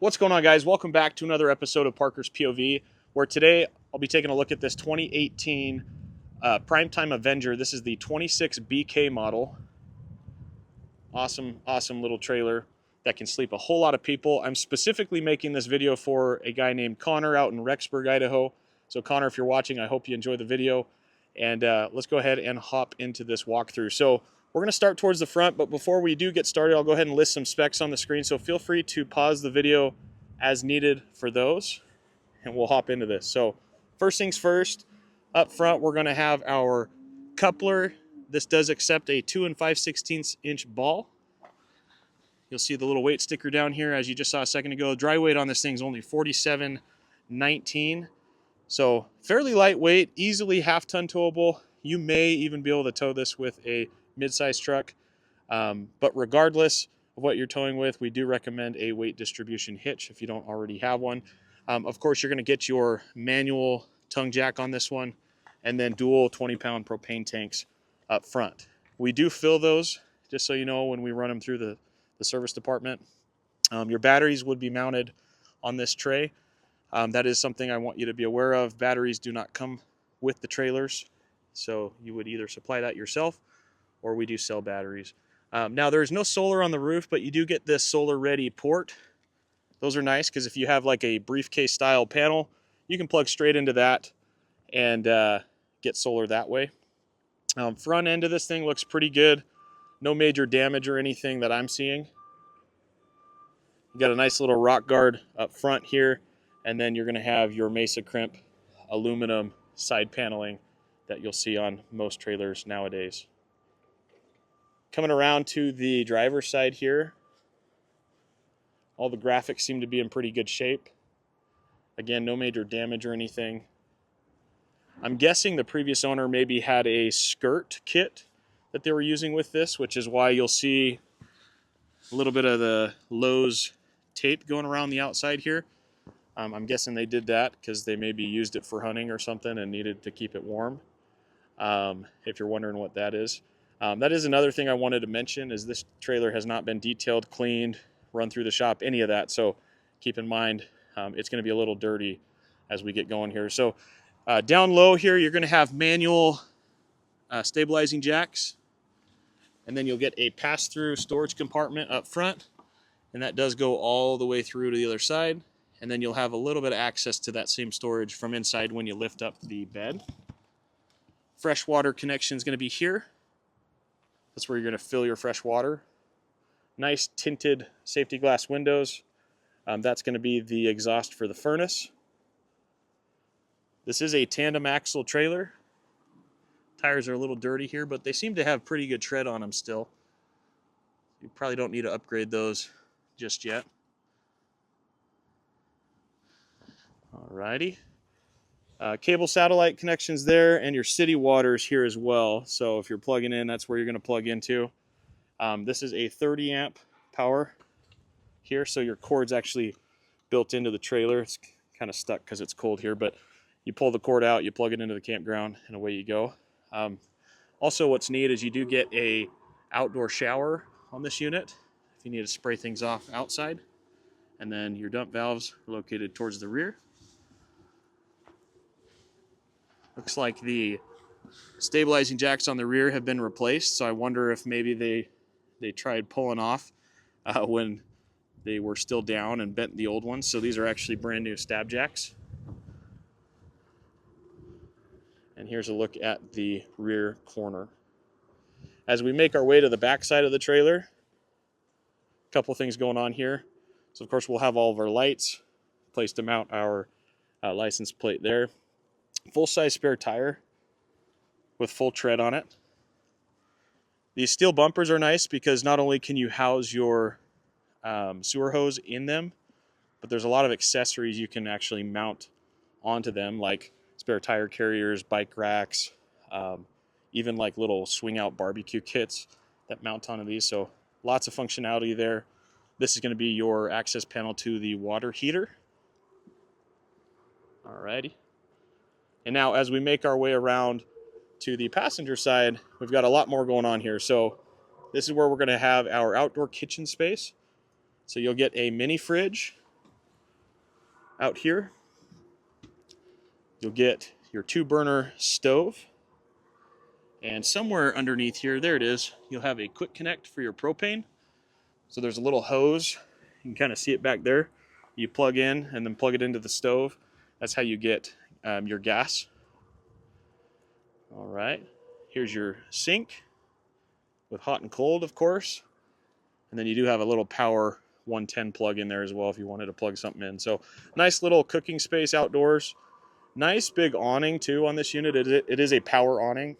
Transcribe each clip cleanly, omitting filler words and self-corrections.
What's going on, guys? Welcome back to another episode of Parker's POV, where today I'll be taking a look at this 2018 Primetime Avenger. This is the 26 BK model. Awesome little trailer that can sleep a whole lot of people. I'm specifically making this video for a guy named Connor out in Rexburg, Idaho. So Connor, if you're watching, I hope you enjoy the video. And let's go ahead and hop into this walkthrough. So we're going to start towards the front, but before we do get started, I'll go ahead and list some specs on the screen. So feel free to pause the video as needed for those, and we'll hop into this. So first things first, up front, we're going to have our coupler. This does accept a 2 5/16 inch ball. You'll see the little weight sticker down here, as you just saw a second ago. Dry weight on this thing is only 47.19. So fairly lightweight, easily half-ton towable. You may even be able to tow this with a mid-size truck. But regardless of what you're towing with, we do recommend a weight distribution hitch if you don't already have one. Of course, you're going to get your manual tongue jack on this one, and then dual 20-pound propane tanks up front. We do fill those, just so you know, when we run them through the service department. Your batteries would be mounted on this tray. That is something I want you to be aware of. Batteries do not come with the trailers, so you would either supply that yourself or we do sell batteries. Now, there is no solar on the roof, but you do get this solar-ready port. Those are nice because if you have like a briefcase-style panel, you can plug straight into that and get solar that way. Front end of this thing looks pretty good. No major damage or anything that I'm seeing. You got a nice little rock guard up front here, and then you're going to have your Mesa Crimp aluminum side paneling that you'll see on most trailers nowadays. Coming around to the driver's side here, all the graphics seem to be in pretty good shape. Again, no major damage or anything. I'm guessing the previous owner maybe had a skirt kit that they were using with this, which is why you'll see a little bit of the Lowe's tape going around the outside here. I'm guessing they did that because they maybe used it for hunting or something and needed to keep it warm. If you're wondering what that is. That is another thing I wanted to mention, is this trailer has not been detailed, cleaned, run through the shop, any of that. So keep in mind, it's going to be a little dirty as we get going here. So down low here, you're going to have manual stabilizing jacks. And then you'll get a pass-through storage compartment up front. And that does go all the way through to the other side. And then you'll have a little bit of access to that same storage from inside when you lift up the bed. Freshwater connection is going to be here. That's where you're going to fill your fresh water. Nice tinted safety glass windows. That's going to be the exhaust for the furnace. This is a tandem axle trailer. Tires are a little dirty here, but they seem to have pretty good tread on them still. You probably don't need to upgrade those just yet. Alrighty. Cable satellite connections there, and your city waters here as well. So if you're plugging in, that's where you're going to plug into. This is a 30 amp power here, so your cord's actually built into the trailer. It's kind of stuck because it's cold here, but you pull the cord out, you plug it into the campground, and away you go. Also, what's neat is you do get a outdoor shower on this unit if you need to spray things off outside. And then your dump valves are located towards the rear. Looks like the stabilizing jacks on the rear have been replaced, so I wonder if maybe they tried pulling off when they were still down and bent the old ones. So these are actually brand new stab jacks. And here's a look at the rear corner. As we make our way to the back side of the trailer, a couple things going on here. So of course we'll have all of our lights, place to mount our license plate there. Full-size spare tire with full tread on it. These steel bumpers are nice because not only can you house your sewer hose in them, but there's a lot of accessories you can actually mount onto them, like spare tire carriers, bike racks, even like little swing out barbecue kits that mount onto these. So lots of functionality there. This is going to be your access panel to the water heater. Alrighty. And now as we make our way around to the passenger side, we've got a lot more going on here. So this is where we're going to have our outdoor kitchen space. So you'll get a mini fridge Out here, you'll get your 2-burner stove. And somewhere underneath here, there it is, you'll have a quick connect for your propane. So there's a little hose. You can kind of see it back there. You plug in and then plug it into the stove. That's how you get your gas. All right. Here's your sink with hot and cold, of course. And then you do have a little power 110 plug in there as well if you wanted to plug something in. So nice little cooking space outdoors. Nice big awning too on this unit. It is a power awning.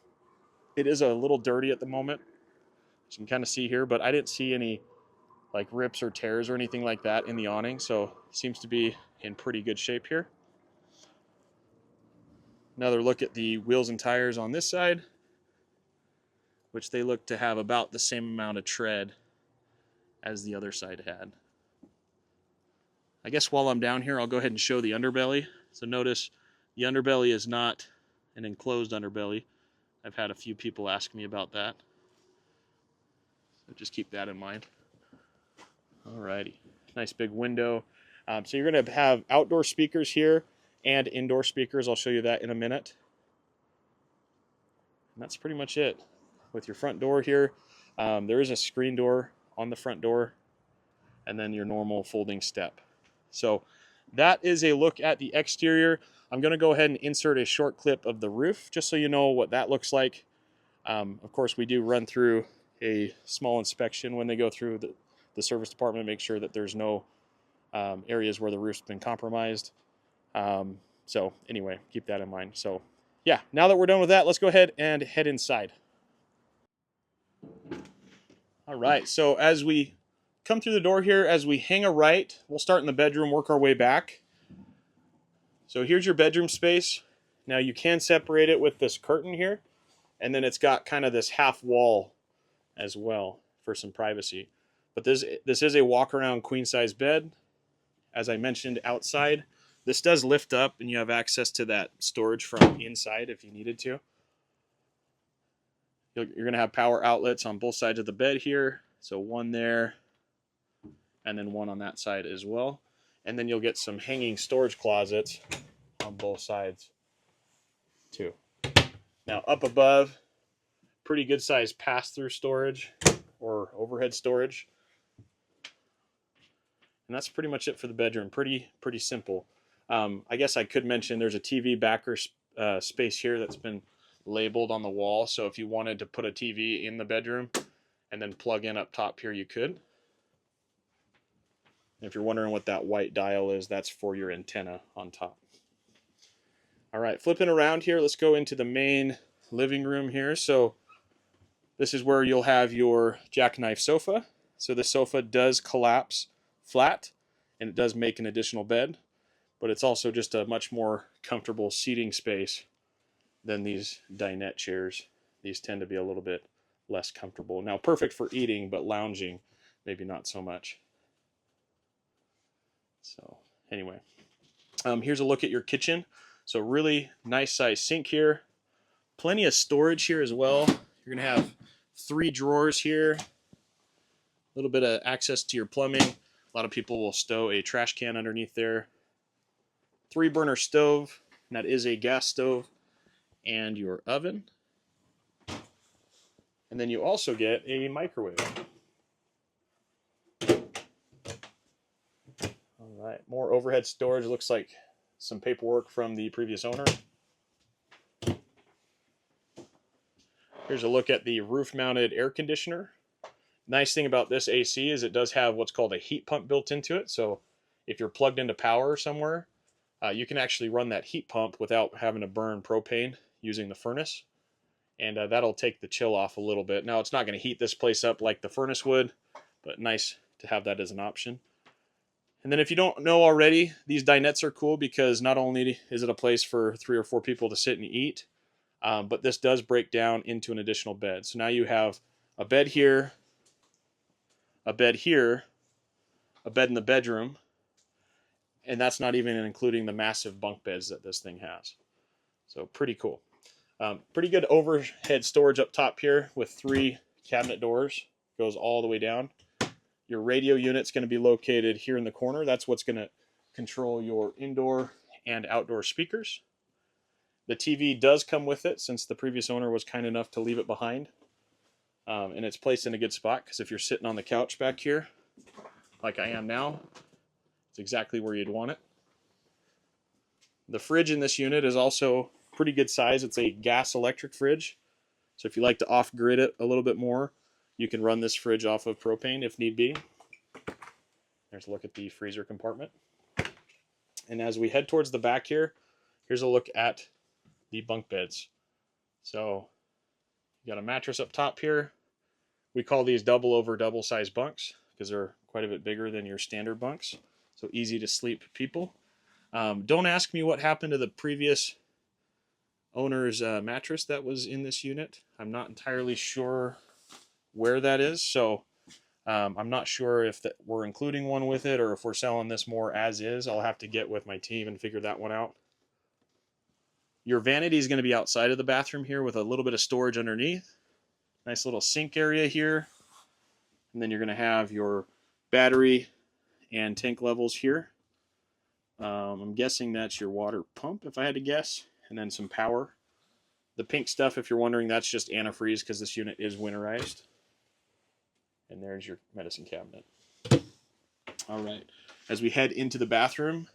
It is a little dirty at the moment, as you can kind of see here, but I didn't see any like rips or tears or anything like that in the awning, so it seems to be in pretty good shape here. Another look at the wheels and tires on this side, which they look to have about the same amount of tread as the other side had. I guess while I'm down here, I'll go ahead and show the underbelly. So notice the underbelly is not an enclosed underbelly. I've had a few people ask me about that. So just keep that in mind. Alrighty, nice big window. So you're going to have outdoor speakers here and indoor speakers. I'll show you that in a minute. And that's pretty much it. With your front door here, there is a screen door on the front door, and then your normal folding step. So that is a look at the exterior. I'm going to go ahead and insert a short clip of the roof, just so you know what that looks like. Of course, we do run through a small inspection when they go through the service department, make sure that there's no areas where the roof's been compromised. So anyway, keep that in mind. So yeah, now that we're done with that, let's go ahead and head inside. All right, so as we come through the door here, as we hang a right, we'll start in the bedroom, work our way back. So here's your bedroom space. Now you can separate it with this curtain here, and then it's got kind of this half wall as well for some privacy. But this is a walk-around queen-size bed. As I mentioned, outside, this does lift up, and you have access to that storage from inside if you needed to. You're going to have power outlets on both sides of the bed here. So one there, and then one on that side as well. And then you'll get some hanging storage closets on both sides too. Now up above, pretty good size pass-through storage or overhead storage. And that's pretty much it for the bedroom. Pretty simple. I guess I could mention there's a TV backer space here that's been labeled on the wall. So if you wanted to put a TV in the bedroom and then plug in up top here, you could. And if you're wondering what that white dial is, that's for your antenna on top. All right, flipping around here, let's go into the main living room here. So this is where you'll have your jackknife sofa. So the sofa does collapse flat, and it does make an additional bed, but it's also just a much more comfortable seating space than these dinette chairs. These tend to be a little bit less comfortable. Now, perfect for eating, but lounging, maybe not so much. So anyway, here's a look at your kitchen. So really nice size sink here. Plenty of storage here as well. You're gonna have 3 drawers here. A little bit of access to your plumbing. A lot of people will stow a trash can underneath there. 3-burner stove, and that is a gas stove, and your oven. And then you also get a microwave. All right, more overhead storage. Looks like some paperwork from the previous owner. Here's a look at the roof-mounted air conditioner. Nice thing about this AC is it does have what's called a heat pump built into it. So if you're plugged into power somewhere, you can actually run that heat pump without having to burn propane using the furnace. And that'll take the chill off a little bit. Now, it's not going to heat this place up like the furnace would, but nice to have that as an option. And then if you don't know already, these dinettes are cool because not only is it a place for 3 or 4 people to sit and eat, but this does break down into an additional bed. So now you have a bed here, a bed here, a bed in the bedroom, and that's not even including the massive bunk beds that this thing has. So pretty cool. Pretty good overhead storage up top here with 3 cabinet doors. Goes all the way down. Your radio unit's going to be located here in the corner. That's what's going to control your indoor and outdoor speakers. The TV does come with it since the previous owner was kind enough to leave it behind. And it's placed in a good spot because if you're sitting on the couch back here, like I am now, it's exactly where you'd want it. The fridge in this unit is also pretty good size. It's a gas electric fridge. So if you like to off-grid it a little bit more, you can run this fridge off of propane if need be. There's a look at the freezer compartment. And as we head towards the back here, here's a look at the bunk beds. So you got a mattress up top here. We call these double size bunks because they're quite a bit bigger than your standard bunks. So easy to sleep people. Don't ask me what happened to the previous owner's mattress that was in this unit. I'm not entirely sure where that is. So I'm not sure if we're including one with it or if we're selling this more as is. I'll have to get with my team and figure that one out. Your vanity is going to be outside of the bathroom here with a little bit of storage underneath. Nice little sink area here. And then you're going to have your battery and tank levels here. I'm guessing that's your water pump if I had to guess. And then some power. The pink stuff, if you're wondering, that's just antifreeze because this unit is winterized. And there's your medicine cabinet. All right. As we head into the bathroom,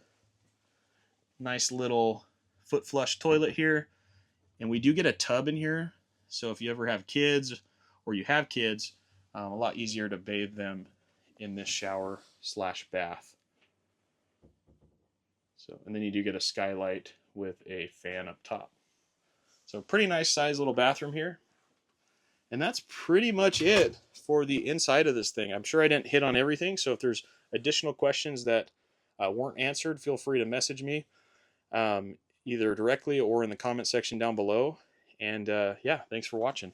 nice little foot flush toilet here. And we do get a tub in here. So if you ever have kids or you have kids, a lot easier to bathe them in this shower / bath. So, and then you do get a skylight with a fan up top. So pretty nice size little bathroom here. And that's pretty much it for the inside of this thing. I'm sure I didn't hit on everything, so if there's additional questions that weren't answered, feel free to message me either directly or in the comment section down below. And yeah, thanks for watching.